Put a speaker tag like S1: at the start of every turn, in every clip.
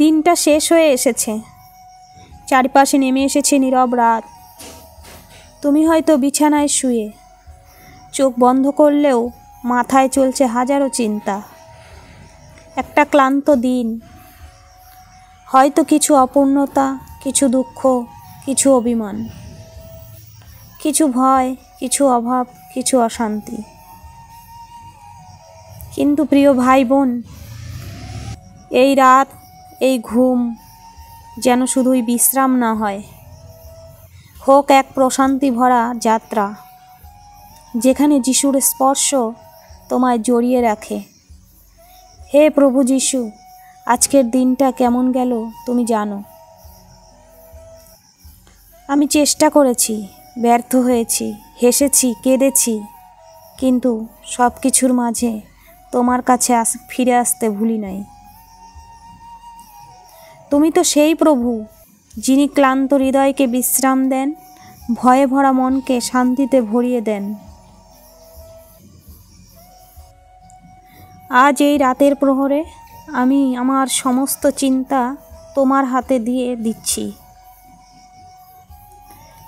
S1: দিনটা শেষ হয়ে এসেছে, চারপাশে নেমে এসেছে নীরব রাত। তুমি হয়তো বিছানায় শুয়ে, চোখ বন্ধ করলেও মাথায় চলছে হাজারো চিন্তা। একটা ক্লান্ত দিন, হয়তো কিছু অপূর্ণতা, কিছু দুঃখ, কিছু অভিমান, কিছু ভয়, কিছু অভাব, কিছু অশান্তি। কিন্তু প্রিয় ভাই বোন, এই রাত, এই ঘুম যেন শুধুই বিশ্রাম না হয়, হোক এক প্রশান্তি ভরা যাত্রা, যেখানে যিশুর স্পর্শ তোমায় জড়িয়ে রাখে। হে প্রভু যিশু, আজকের দিনটা কেমন গেল তুমি জানো। আমি চেষ্টা করেছি, ব্যর্থ হয়েছি, হেসেছি, কেঁদেছি, কিন্তু সব কিছুর মাঝে তোমার কাছে ফিরে আসতে ভুলি নাই। তুমি তো সেই প্রভু যিনি ক্লান্ত হৃদয়কে বিশ্রাম দেন, ভয়ে ভরা মনকে শান্তিতে ভরিয়ে দেন। আজ এই রাতের প্রহরে আমি আমার সমস্ত চিন্তা তোমার হাতে দিয়ে দিচ্ছি।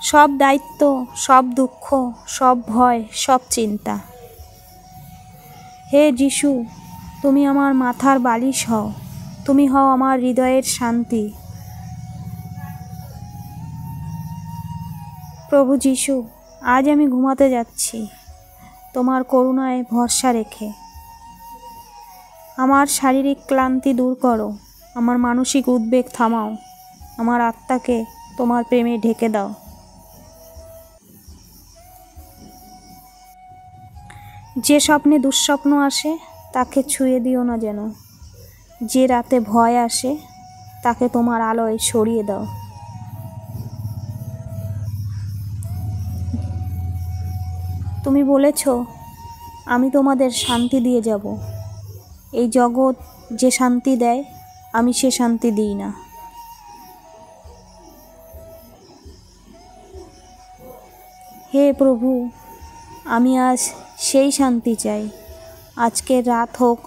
S1: সব দায়িত্ব, সব দুঃখ, সব ভয়, সব চিন্তা। হে যিশু, তুমি আমার মাথার বালিশ হও, তুমি হও আমার হৃদয়ের শান্তি। প্রভু যিশু, আজ আমি ঘুমাতে যাচ্ছি তোমার করুণায় ভরসা রেখে। আমার শারীরিক ক্লান্তি দূর করো, আমার মানসিক উদ্বেগ থামাও, আমার আত্মাকে তোমার প্রেমে ঢেকে দাও। যে স্বপ্নে দুঃস্বপ্ন আসে তাকে ছুঁয়ে দিও না যেন, যে রাতে ভয় আসে তাকে তোমার আলোয় সরিয়ে দাও। তুমি বলেছ, আমি তোমাদের শান্তি দিয়ে যাব। এই জগৎ যে শান্তি দেয়, আমি সে শান্তি দিই না। হে প্রভু, আমি আজ সেই শান্তি চাই। আজকের রাত হোক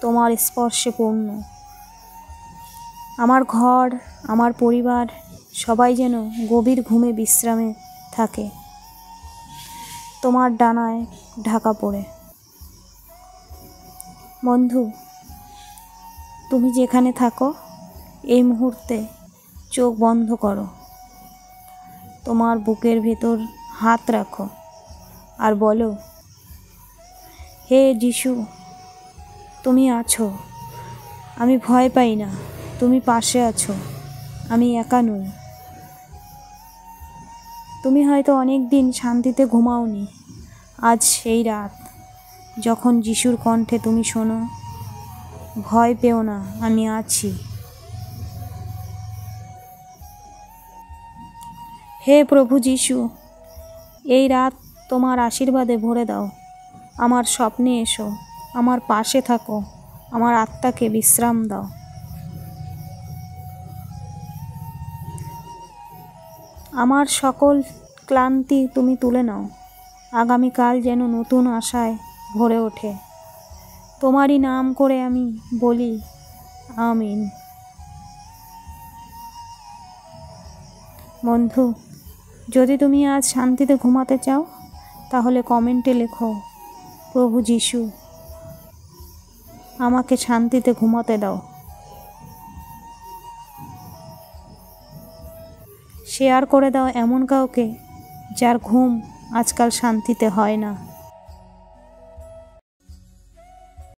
S1: তোমার স্পর্শে পূর্ণ। আমার ঘর, আমার পরিবার সবাই যেন গভীর ঘুমে বিশ্রামে থাকে, তোমার ডানায় ঢাকা পড়ে। বন্ধু, তুমি যেখানে থাকো এই মুহূর্তে চোখ বন্ধ করো, তোমার বুকের ভেতর হাত রাখো আর বলো, হে যিশু, তুমি আছো, আমি ভয় পাই না, তুমি পাশে আছো, আমি একা নই। তুমি হয়তো অনেক দিন শান্তিতে ঘুমাওনি। আজ সেই রাত যখন যিশুর কণ্ঠে তুমি শোনো, ভয় পেও না, আমি আছি। হে প্রভু যিশু, এই রাত তোমার আশীর্বাদে ভরে দাও। আমার স্বপ্নে এসো, আমার পাশে থাকো, আমার আত্মাকে বিশ্রাম দাও। আমার সকল ক্লান্তি তুমি তুলে নাও। আগামীকাল যেন নতুন আশায় ভরে ওঠে। তোমারই নাম করে আমি বলি, আমিন। বন্ধু, যদি তুমি আজ শান্তিতে ঘুমাতে চাও তাহলে কমেন্টে লেখো, প্রভু যিশু, আমাকে শান্তিতে ঘুমাতে দাও। শেয়ার করে দাও এমন কাউকে যার ঘুম আজকাল শান্তিতে হয় না।